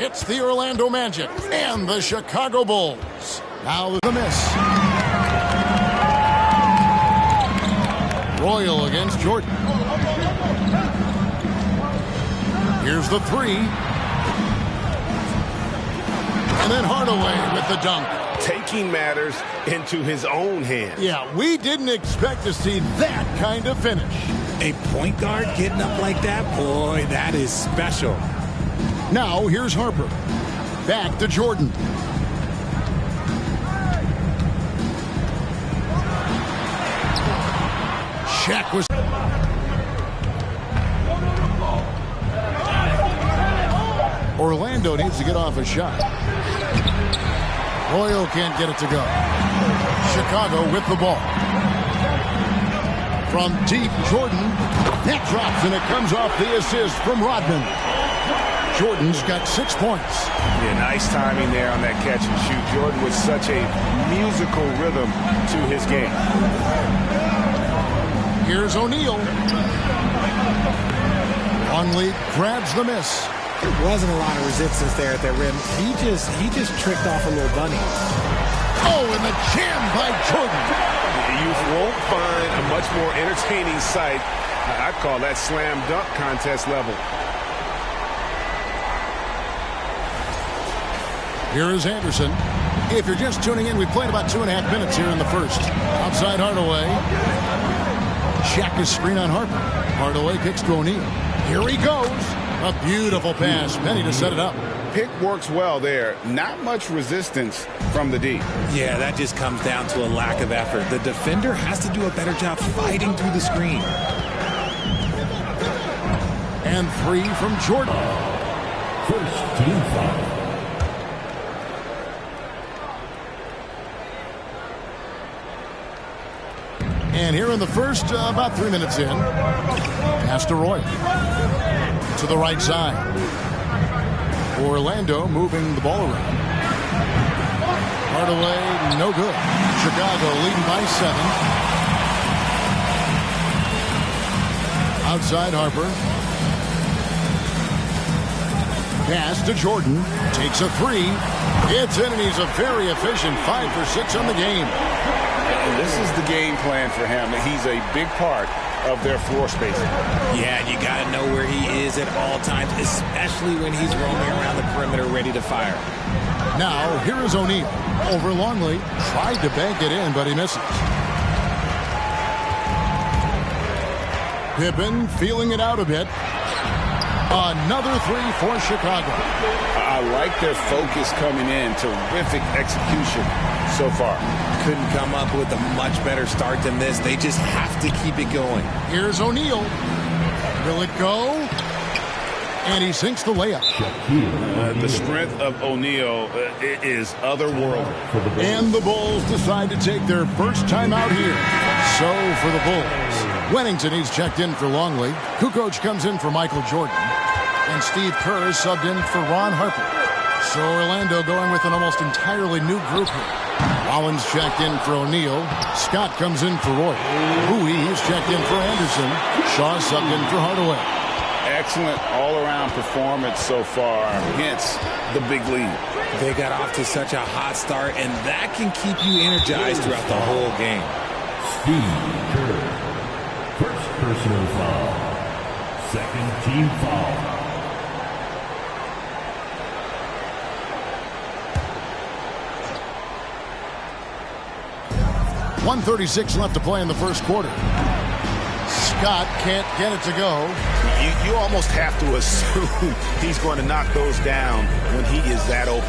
It's the Orlando Magic and the Chicago Bulls. Now the miss. Royal against Jordan. Here's the three. And then Hardaway with the dunk. Taking matters into his own hands. Yeah, we didn't expect to see that kind of finish. A point guard getting up like that? Boy, that is special. Now, here's Harper. Back to Jordan. Shaq was... Orlando needs to get off a shot. Royal can't get it to go. Chicago with the ball. From deep, Jordan. That drops, and it comes off the assist from Rodman. Jordan's got 6 points. Yeah, nice timing there on that catch and shoot. Jordan with such a musical rhythm to his game. Here's O'Neal. Longley grabs the miss. There wasn't a lot of resistance there at that rim. He just tricked off a little bunny. Oh, and the jam by Jordan. You won't find a much more entertaining sight. I'd call that slam dunk contest level. Here is Anderson. If you're just tuning in, we played about 2.5 minutes here in the first. Outside Hardaway. Shaq is screen on Harper. Hardaway kicks to O'Neal. Here he goes. A beautiful pass. Penny to set it up. Pick works well there. Not much resistance from the D. Yeah, that just comes down to a lack of effort. The defender has to do a better job fighting through the screen. And 3 from Jordan. First team foul. And here in the first, about 3 minutes in, pass to Roy. To the right side. Orlando moving the ball around. Hardaway, no good. Chicago leading by 7. Outside Harper. Pass to Jordan. Takes a 3. It's in, and he's a very efficient 5 for 6 on the game. And this is the game plan for him. He's a big part of their floor spacing. Yeah, you got to know where he is at all times, especially when he's roaming around the perimeter ready to fire. Now, here is O'Neal. Over Longley. Tried to bank it in, but he misses. Pippen feeling it out a bit. Another 3 for Chicago. I like their focus coming in. Terrific execution so far. Couldn't come up with a much better start than this. They just have to keep it going. Here's O'Neal. Will it go? And he sinks the layup. The strength of O'Neal is otherworldly. And the Bulls decide to take their first time out here. So for the Bulls, Wennington, he's checked in for Longley. Kukoc comes in for Michael Jordan. And Steve Kerr is subbed in for Ron Harper. So Orlando going with an almost entirely new group here. Rollins checked in for O'Neal. Scott comes in for Roy. Bowie is checked in for Anderson. Shaw subbed in for Hardaway. Excellent all-around performance so far, hence the big lead. They got off to such a hot start, and that can keep you energized throughout the whole game. Steve Kerr. First personal foul. Second team foul. .136 left to play in the first quarter. Scott can't get it to go. You almost have to assume he's going to knock those down when he is that open.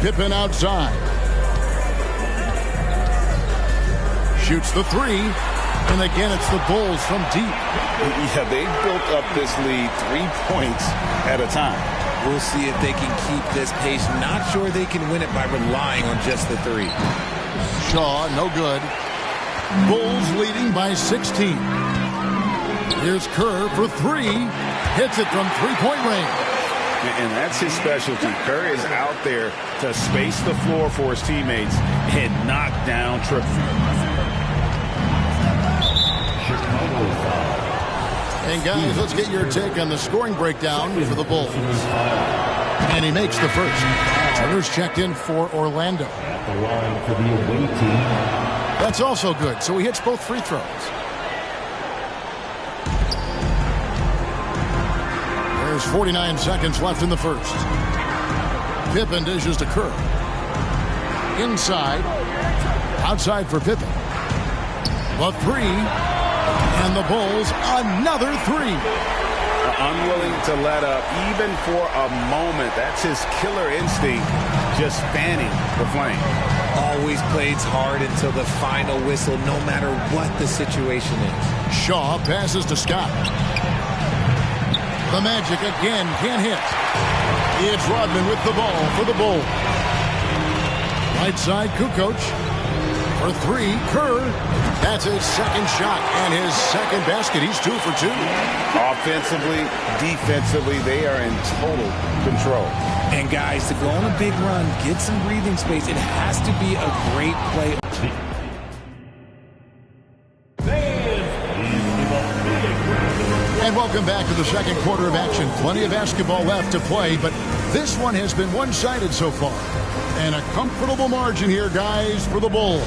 Pippen outside. Shoots the 3. And again, it's the Bulls from deep. Yeah, they've built up this lead 3 points at a time. We'll see if they can keep this pace. Not sure they can win it by relying on just the 3. Shaw, no good. Bulls leading by 16. Here's Kerr for 3. Hits it from three-point range. And that's his specialty. Kerr is out there to space the floor for his teammates and knock down triples. Chicago foul. And guys, let's get your take on the scoring breakdown for the Bulls. And he makes the first. Turner's checked in for Orlando. At the line for the away team. That's also good, so he hits both free throws. There's 49 seconds left in the first. Pippen dishes to Kerr. Inside. Outside for Pippen. The three. And the Bulls, another three. Unwilling to let up, even for a moment. That's his killer instinct, just fanning the flame. Always plays hard until the final whistle, no matter what the situation is. Shaw passes to Scott. The Magic again can't hit. It's Rodman with the ball for the Bulls. Right side, Kukoc. For three, Kerr. That's his second shot and his second basket. He's 2 for 2. Offensively, defensively, they are in total control. And guys, to go on a big run, get some breathing space, it has to be a great play. And welcome back to the second quarter of action. Plenty of basketball left to play, but this one has been one-sided so far. And a comfortable margin here, guys, for the Bulls.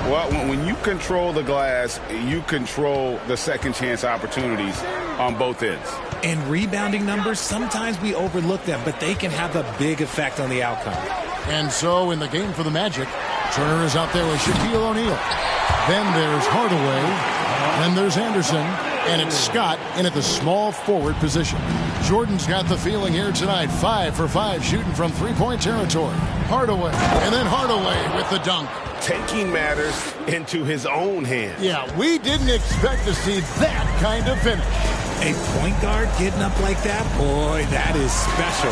Well, when you control the glass, you control the second chance opportunities on both ends. And rebounding numbers, sometimes we overlook them, but they can have a big effect on the outcome. And so in the game for the Magic, Turner is out there with Shaquille O'Neal. Then there's Hardaway. Then there's Anderson. And it's Scott in at the small forward position. Jordan's got the feeling here tonight. 5 for 5 shooting from three-point territory. Hardaway. And then Hardaway with the dunk. Taking matters into his own hands. Yeah, we didn't expect to see that kind of finish. A point guard getting up like that, boy, that is special.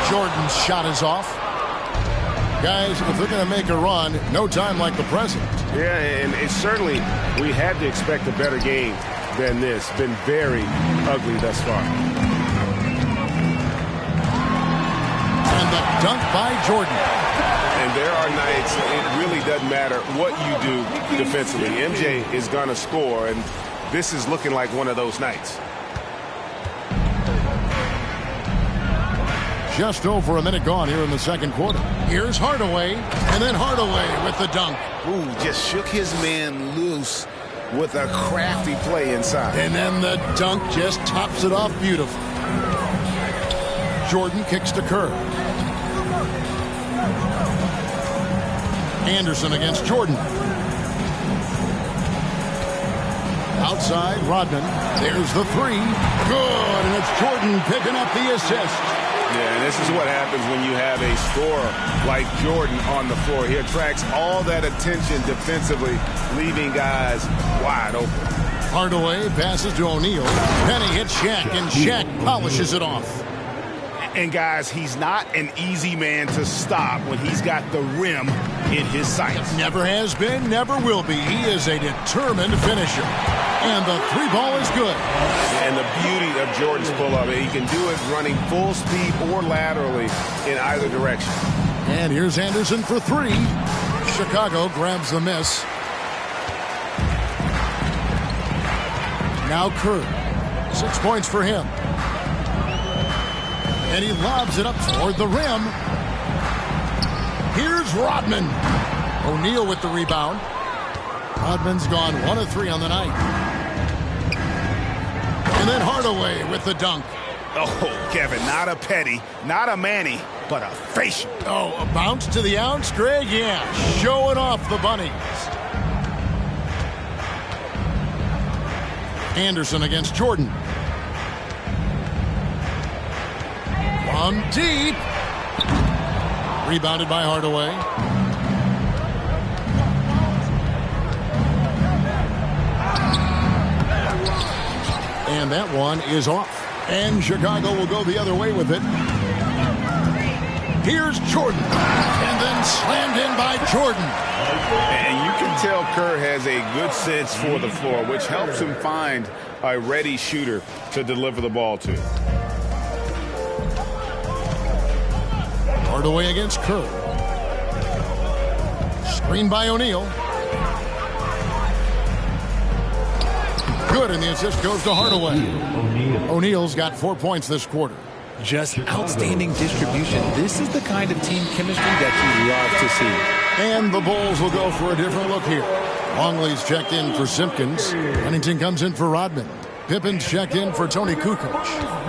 Jordan's shot is off. Guys, if they're going to make a run, no time like the present. Yeah, and it's certainly, we had to expect a better game than this. Been very ugly thus far. And the dunk by Jordan. And there are nights, it really doesn't matter what you do defensively. MJ is going to score, and this is looking like one of those nights. Just over a minute gone here in the second quarter. Here's Hardaway, and then Hardaway with the dunk. Ooh, just shook his man loose with a crafty play inside. And then the dunk just tops it off beautifully. Jordan kicks to Kerr. Anderson against Jordan. Outside, Rodman. There's the three. Good, and it's Jordan picking up the assist. Yeah, and this is what happens when you have a scorer like Jordan on the floor. He attracts all that attention defensively, leaving guys wide open. Hardaway passes to O'Neal. Penny hits Shaq, and Shaq polishes it off. And guys, he's not an easy man to stop when he's got the rim in his sights. Never has been, never will be. He is a determined finisher. And the three ball is good. And the beauty of Jordan's pull-up, he can do it running full speed or laterally in either direction. And here's Anderson for three. Chicago grabs the miss. Now Kerr. 6 points for him. And he lobs it up toward the rim. Here's Rodman. O'Neal with the rebound. Rodman's gone 1 of 3 on the night. And then Hardaway with the dunk. Oh, Kevin, not a Petty, not a Manny, but a facial. Oh, a bounce to the ounce, Greg? Yeah, showing off the bunnies. Anderson against Jordan. From deep. Rebounded by Hardaway. And that one is off. And Chicago will go the other way with it. Here's Jordan. And then slammed in by Jordan. And you can tell Kerr has a good sense for the floor, which helps him find a ready shooter to deliver the ball to. Hardaway against Kerr. Screen by O'Neal. Good, and the assist goes to Hardaway. O'Neal's got 4 points this quarter. Just outstanding distribution. This is the kind of team chemistry that you love to see. And the Bulls will go for a different look here. Longley's checked in for Simpkins. Huntington comes in for Rodman. Pippen's checked in for Tony Kukoc.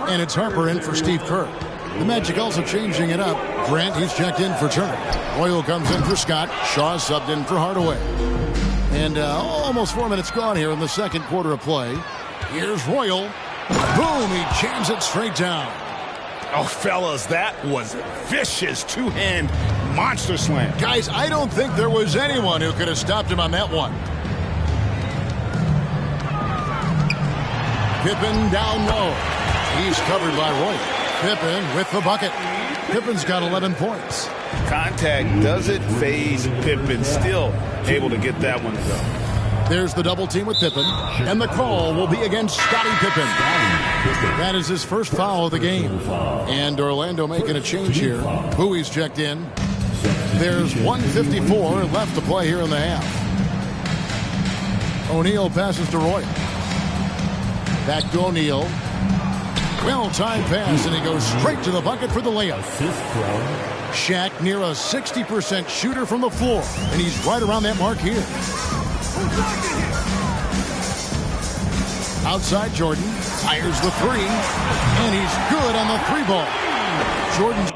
And it's Harper in for Steve Kerr. The Magic also changing it up. Grant, he's checked in for Turner. Royal comes in for Scott. Shaw subbed in for Hardaway. And almost 4 minutes gone here in the second quarter of play. Here's Royal. Boom, he jams it straight down. Oh, fellas, that was a vicious two-hand monster slam. Guys, I don't think there was anyone who could have stopped him on that one. Pippen down low. He's covered by Royal. Pippen with the bucket. Pippen's got 11 points. Contact doesn't phase Pippen. Still able to get that one to go. There's the double team with Pippen, and the call will be against Scottie Pippen. That is his first foul of the game. And Orlando making a change here. Bowie's checked in. There's 1:54 left to play here in the half. O'Neal passes to Royal. Back to O'Neal. Well-timed pass, and he goes straight to the bucket for the layup. Shaq near a 60% shooter from the floor, and he's right around that mark here. Outside Jordan, fires the three, and he's good on the three ball. Jordan.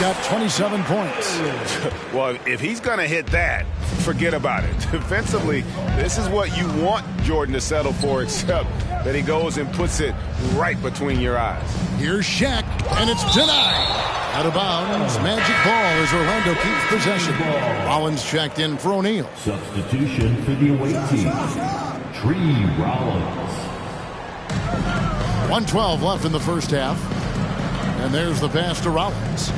Got 27 points. Well, if he's going to hit that, forget about it. Defensively, this is what you want Jordan to settle for, except that he goes and puts it right between your eyes. Here's Shaq, and it's denied. Out of bounds, magic ball as Orlando keeps possession. Rollins checked in for O'Neal. Substitution for the away team. Tree Rollins. 1:12 left in the first half. And there's the pass to Rollins.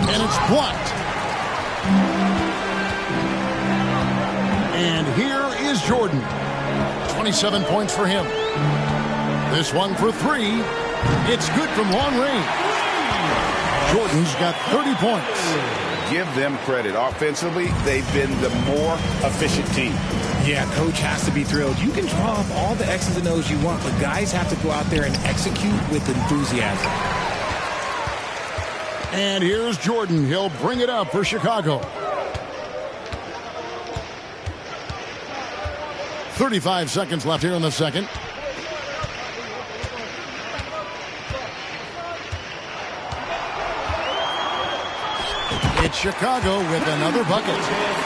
And it's blocked. And here is Jordan. 27 points for him. This one for three. It's good from long range. Jordan's got 30 points. Give them credit. Offensively, they've been the more efficient team. Yeah, coach has to be thrilled. You can draw up all the X's and O's you want, but guys have to go out there and execute with enthusiasm. And here's Jordan. He'll bring it up for Chicago. 35 seconds left here in the second. It's Chicago with another bucket.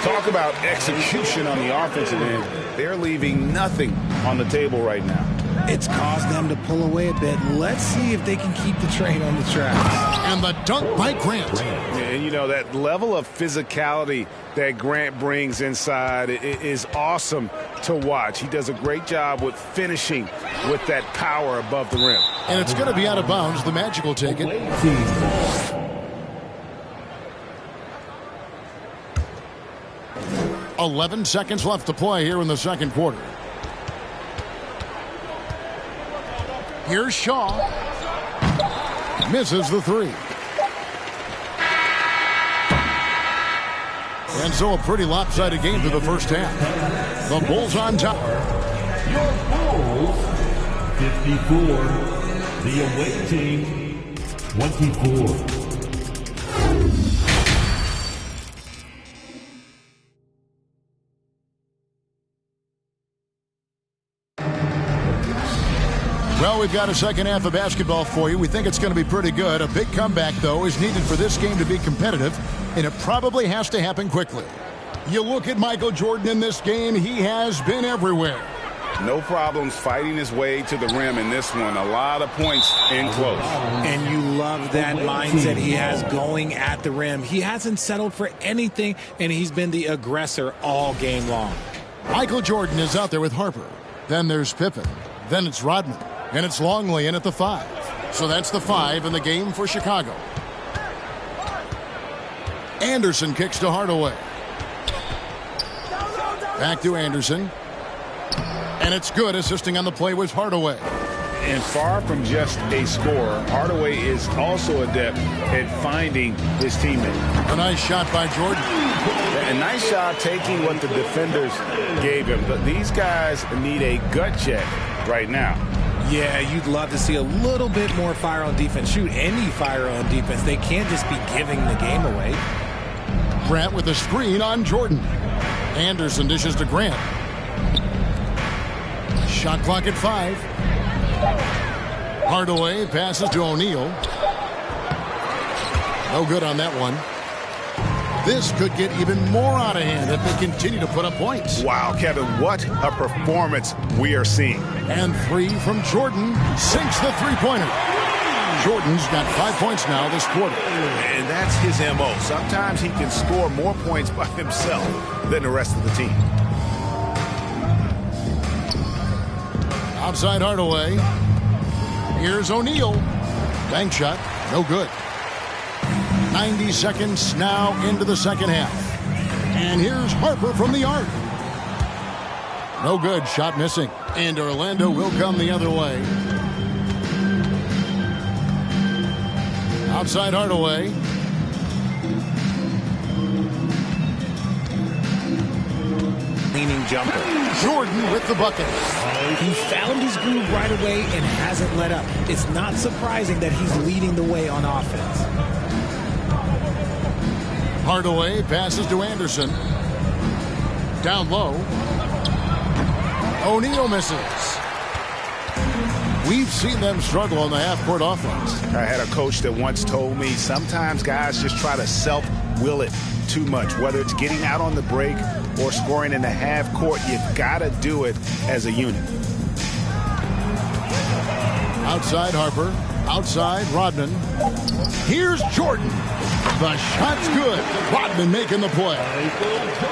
Talk about execution on the offensive end. They're leaving nothing on the table right now. It's caused them to pull away a bit. Let's see if they can keep the train on the tracks. And the dunk by Grant. And, you know, that level of physicality that Grant brings inside is awesome to watch. He does a great job with finishing with that power above the rim. And it's going to be out of bounds. The Magic will take it. 11 seconds left to play here in the second quarter. Here's Shaw. Misses the three. And so a pretty lopsided game for the first half. The Bulls on top. Your Bulls, 54. The away team, 24. Well, we've got a second half of basketball for you. We think it's going to be pretty good. A big comeback, though, is needed for this game to be competitive, and it probably has to happen quickly. You look at Michael Jordan in this game, he has been everywhere. No problems fighting his way to the rim in this one. A lot of points in close. And you love that mindset he has going at the rim. He hasn't settled for anything, and he's been the aggressor all game long. Michael Jordan is out there with Harper. Then there's Pippen. Then it's Rodman. And it's Longley in at the 5. So that's the 5 in the game for Chicago. Anderson kicks to Hardaway. Back to Anderson. And it's good. Assisting on the play was Hardaway. And far from just a scorer, Hardaway is also adept at finding his teammate. A nice shot by Jordan. A nice shot taking what the defenders gave him. But these guys need a gut check right now. Yeah, you'd love to see a little bit more fire on defense. Shoot, any fire on defense. They can't just be giving the game away. Grant with the screen on Jordan. Anderson dishes to Grant. Shot clock at 5. Hardaway passes to O'Neal. No good on that one. This could get even more out of hand if they continue to put up points. Wow, Kevin, what a performance we are seeing. And 3 from Jordan sinks the three-pointer. Jordan's got 5 points now this quarter. And that's his MO. Sometimes he can score more points by himself than the rest of the team. Outside Hardaway. Here's O'Neal. Bank shot. No good. 90 seconds now into the second half. And here's Harper from the arc. No good. Shot missing. And Orlando will come the other way. Outside Hardaway. Leaning jumper. Jordan with the bucket. He found his groove right away and hasn't let up. It's not surprising that he's leading the way on offense. Hardaway passes to Anderson. Down low. O'Neal misses. We've seen them struggle on the half-court offense. I had a coach that once told me sometimes guys just try to self-will it too much. Whether it's getting out on the break or scoring in the half court, you've got to do it as a unit. Outside Harper. Outside Rodman. Here's Jordan. The shot's good. Rodman making the play.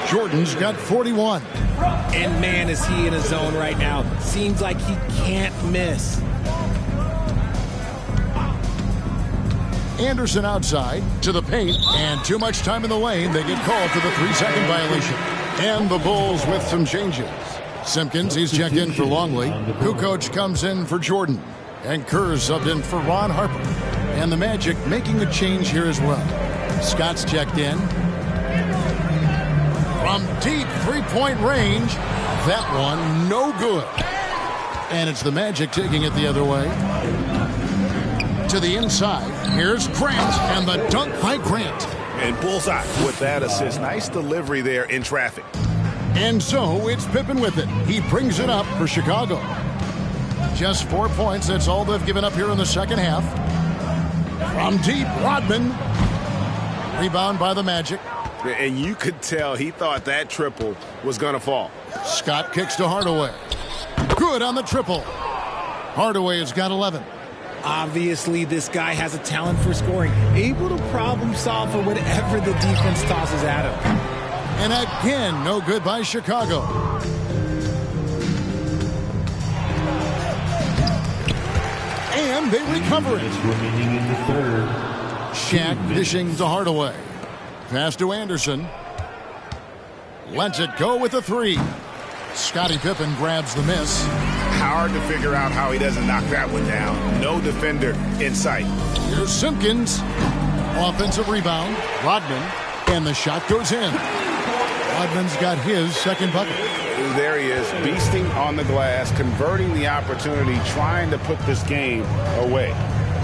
Jordan's got 41. And man, is he in a zone right now. Seems like he can't miss. Anderson outside to the paint, and too much time in the lane. They get called for the 3-second violation. And the Bulls with some changes. Simpkins, he's checked in for Longley. Kukoc comes in for Jordan. And Kerr subbed in for Ron Harper. And the Magic making a change here as well. Scott's checked in. From deep three-point range, that one no good. And it's the Magic taking it the other way. To the inside, here's Grant, and the dunk by Grant. And bullseye with that assist. Nice delivery there in traffic. And so it's Pippen with it. He brings it up for Chicago. Just 4 points, that's all they've given up here in the second half. From deep, Rodman. Rebound by the Magic. And you could tell he thought that triple was going to fall. Scott kicks to Hardaway. Good on the triple. Hardaway has got 11. Obviously, this guy has a talent for scoring, able to problem solve for whatever the defense tosses at him. And again, no good by Chicago. And they recover it. Remaining in the third. Shaq dishing to Hardaway. Pass to Anderson. Lets it go with a three. Scottie Pippen grabs the miss. Hard to figure out how he doesn't knock that one down. No defender in sight. Here's Simpkins. Offensive rebound. Rodman. And the shot goes in. Rodman's got his second bucket. There he is, beasting on the glass, converting the opportunity, trying to put this game away.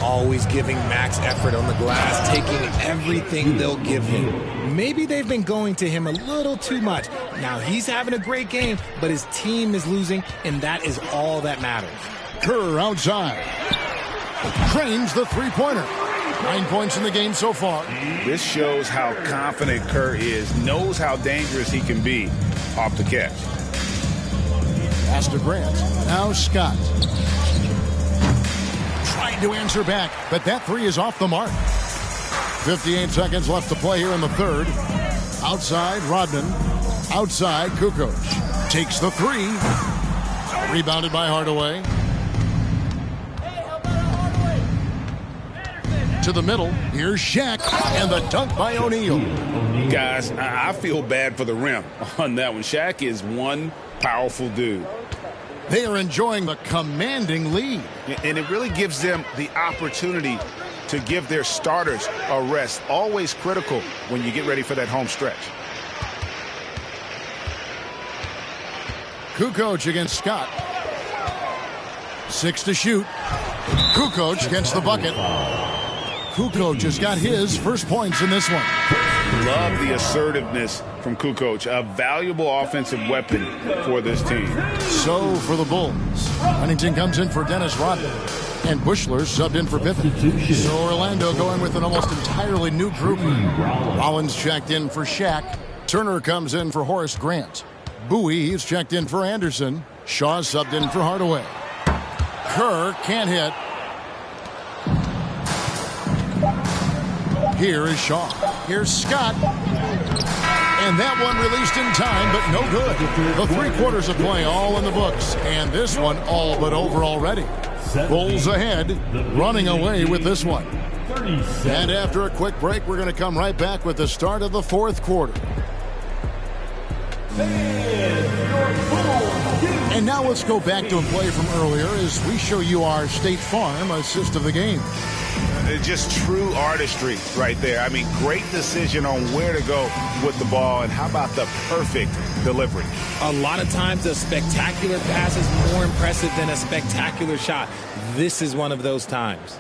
Always giving max effort on the glass, taking everything they'll give him. Maybe they've been going to him a little too much. Now he's having a great game, but his team is losing, and that is all that matters. Kerr outside. Trains the three-pointer. 9 points in the game so far. This shows how confident Kerr is, knows how dangerous he can be off the catch. Pass to Grant. Now Scott. Trying to answer back, but that three is off the mark. 58 seconds left to play here in the third. Outside, Rodman. Outside, Kukoc. Takes the three. Rebounded by Hardaway. To the middle. Here's Shaq. And the dunk by O'Neal. Guys, I feel bad for the rim on that one. Shaq is one powerful dude. They are enjoying the commanding lead. And it really gives them the opportunity to give their starters a rest. Always critical when you get ready for that home stretch. Kukoc against Scott. 6 to shoot. Kukoc gets the bucket. Kukoc has got his first points in this one. Love the assertiveness from Kukoc, a valuable offensive weapon for this team. So for the Bulls, Huntington comes in for Dennis Rodman, and Bushler subbed in for Pippen. So Orlando going with an almost entirely new group. Rollins checked in for Shaq. Turner comes in for Horace Grant. Bowie, he's checked in for Anderson. Shaw subbed in for Hardaway. Kerr can't hit. Here is Shaw. Here's Scott. And that one released in time, but no good. The 3 quarters of play all in the books. And this one all but over already. Bulls ahead, running away with this one. And after a quick break, we're going to come right back with the start of the fourth quarter. And now let's go back to a play from earlier as we show you our State Farm assist of the game. Just true artistry right there. I mean, great decision on where to go with the ball, and how about the perfect delivery? A lot of times a spectacular pass is more impressive than a spectacular shot. This is one of those times.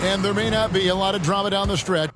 And there may not be a lot of drama down the stretch.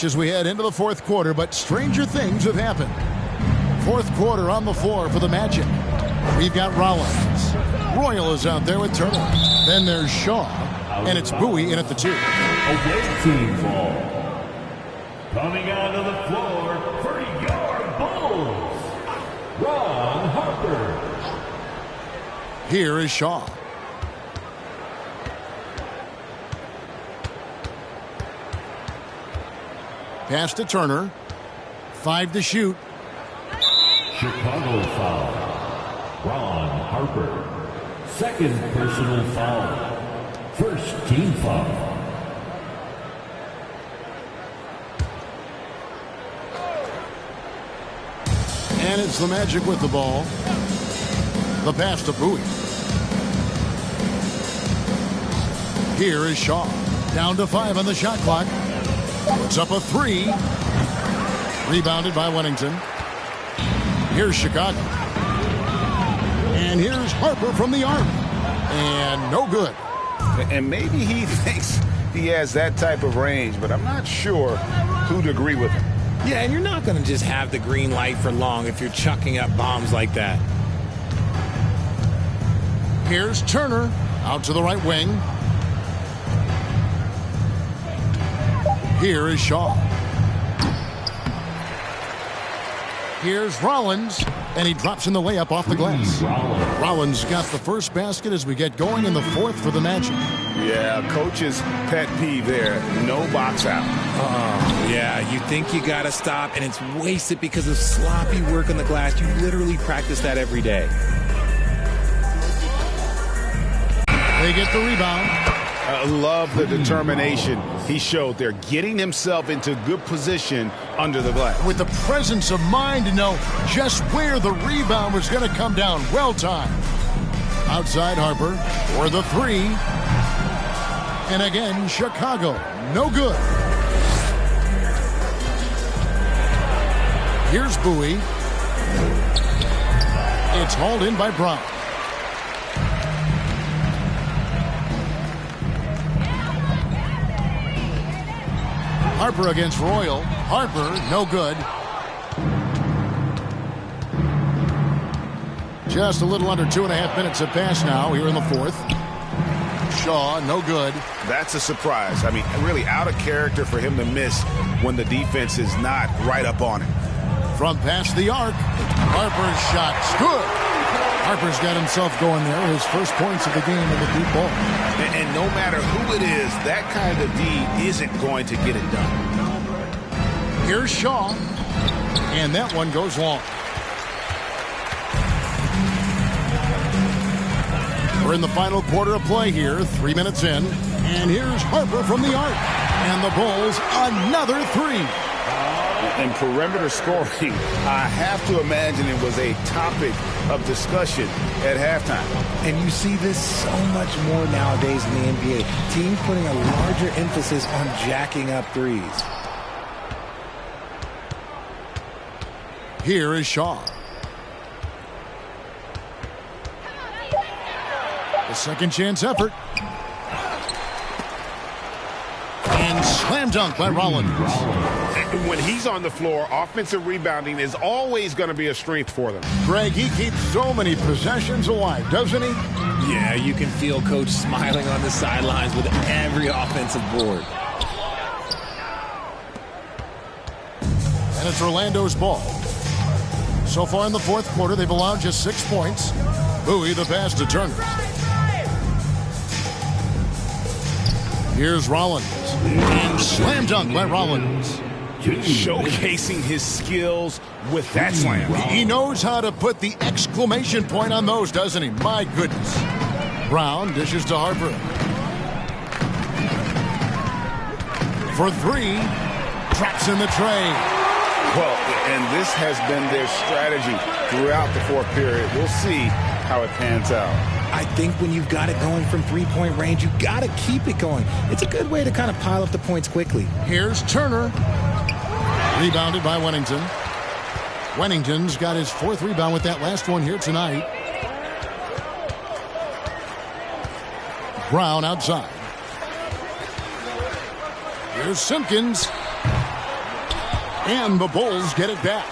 As we head into the fourth quarter, but stranger things have happened. Fourth quarter on the floor for the Magic. We've got Rollins. Royal is out there with Turner. Then there's Shaw, and it's Bowie in at the 2. Away team ball. Coming onto the floor for your Bulls, Ron Harper. Here is Shaw. Pass to Turner. 5 to shoot. Chicago foul. Ron Harper. Second personal foul. First team foul. And it's the Magic with the ball. The pass to Bowie. Here is Shaw. Down to 5 on the shot clock. Puts up a 3. Rebounded by Wennington. Here's Chicago. And here's Harper from the arc. And no good. And maybe he thinks he has that type of range, but I'm not sure who'd agree with him. Yeah, and you're not going to just have the green light for long if you're chucking up bombs like that. Here's Turner out to the right wing. Here is Shaw. Here's Rollins, and he drops in the layup off the glass. Rollins got the first basket as we get going in the fourth for the Magic. Yeah, coach's pet peeve there. No box out. Yeah, you think you got to stop, and it's wasted because of sloppy work on the glass. You literally practice that every day. They get the rebound. I love the determination he showed there, getting himself into good position under the glass. With the presence of mind to know just where the rebound was going to come down. Well timed. Outside Harper for the 3. And again, Chicago. No good. Here's Bowie. It's hauled in by Brown. Harper against Royal. Harper, no good. Just a little under 2.5 minutes have passed now here in the fourth. Shaw, no good. That's a surprise. I mean, really out of character for him to miss when the defense is not right up on him. From past the arc, Harper's shot's good. Harper's got himself going there. His first points of the game in the deep ball. And no matter who it is, that kind of D isn't going to get it done. Here's Shaw. And that one goes long. We're in the final quarter of play here. 3 minutes in. And here's Harper from the arc. And the Bulls, another 3. And perimeter scoring, I have to imagine it was a topic of discussion at halftime. And you see this so much more nowadays in the NBA. Teams putting a larger emphasis on jacking up threes. Here is Shaw. The second chance effort. And slam dunk by Rollins. When he's on the floor, offensive rebounding is always going to be a strength for them. Greg, he keeps so many possessions alive, doesn't he? Yeah, you can feel Coach smiling on the sidelines with every offensive board. And it's Orlando's ball. So far in the fourth quarter, they've allowed just 6 points. Bowie the pass to Turner. Here's Rollins. And slam dunk by Rollins. Showcasing his skills with that slam. He knows how to put the exclamation point on those, doesn't he? My goodness. Brown dishes to Harper. For 3. Traps in the tray. Well, and this has been their strategy throughout the fourth period. We'll see how it pans out. I think when you've got it going from three-point range, you've got to keep it going. It's a good way to kind of pile up the points quickly. Here's Turner. Rebounded by Wennington. Wennington's got his 4th rebound with that last one here tonight. Brown outside. Here's Simpkins. And the Bulls get it back.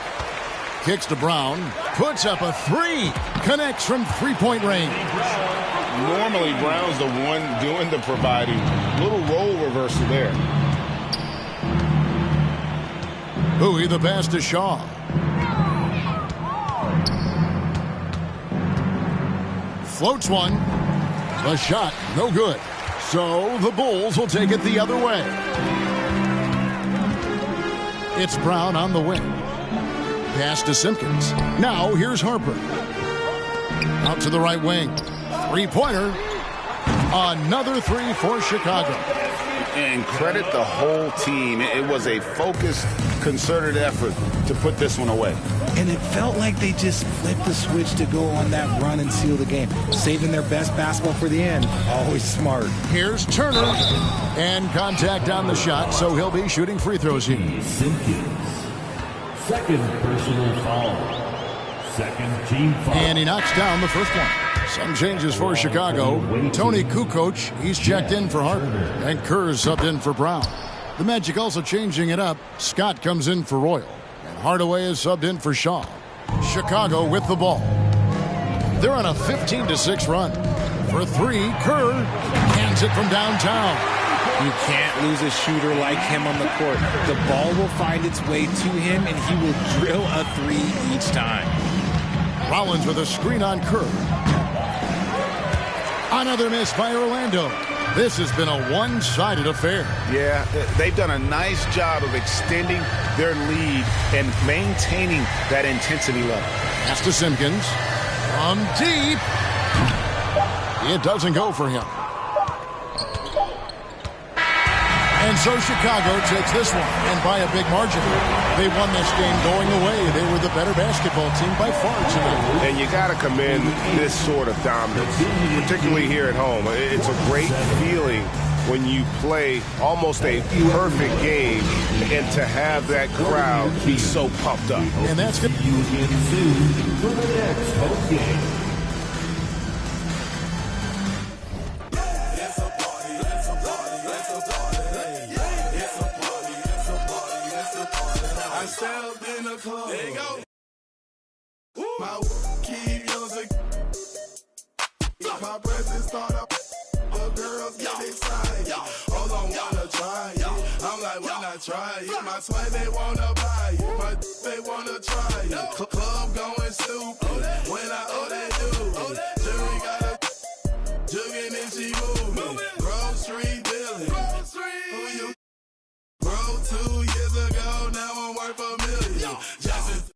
Kicks to Brown. Puts up a three. Connects from three-point range. Normally, Brown's the one doing the providing. Little role reversal there. Bowie the pass to Shaw. Floats one. The shot, no good. So the Bulls will take it the other way. It's Brown on the wing. Pass to Simpkins. Now here's Harper. Out to the right wing. Three-pointer. Another three for Chicago. And credit the whole team. It was a focused, concerted effort to put this one away. And it felt like they just flipped the switch to go on that run and seal the game. Saving their best basketball for the end. Always smart. Here's Turner. And contact on the shot, so he'll be shooting free throws here. Simpkins. Second personal foul. Second team foul. And he knocks down the first one. Some changes for Chicago. Tony Kukoc, he's checked in for Harper. And Kerr's subbed in for Brown. The Magic also changing it up. Scott comes in for Royal. And Hardaway is subbed in for Shaw. Chicago with the ball. They're on a 15-6 run. For three, Kerr hands it from downtown. You can't lose a shooter like him on the court. The ball will find its way to him, and he will drill a three each time. Rollins with a screen on Kerr. Another miss by Orlando. This has been a one-sided affair. Yeah, they've done a nice job of extending their lead and maintaining that intensity level. Pass to Simpkins. From deep. It doesn't go for him. And so Chicago takes this one, and by a big margin. They won this game going away. They were the better basketball team by far tonight. And you got to commend this sort of dominance, particularly here at home. It's a great feeling when you play almost a perfect game and to have that crowd be so pumped up. And that's good. You again soon for the next home game. There you go. My keep music. My presence start up. The girls get excited. Hold on, wanna try it. I'm like, why not try it? My swag, they wanna buy it. My they wanna try it. Club going stupid. When I they do it. Jury got a jugging and she moving. Grocery dealing. Who you? Bro, 2 years ago, now I'm worth $1 million. Jackson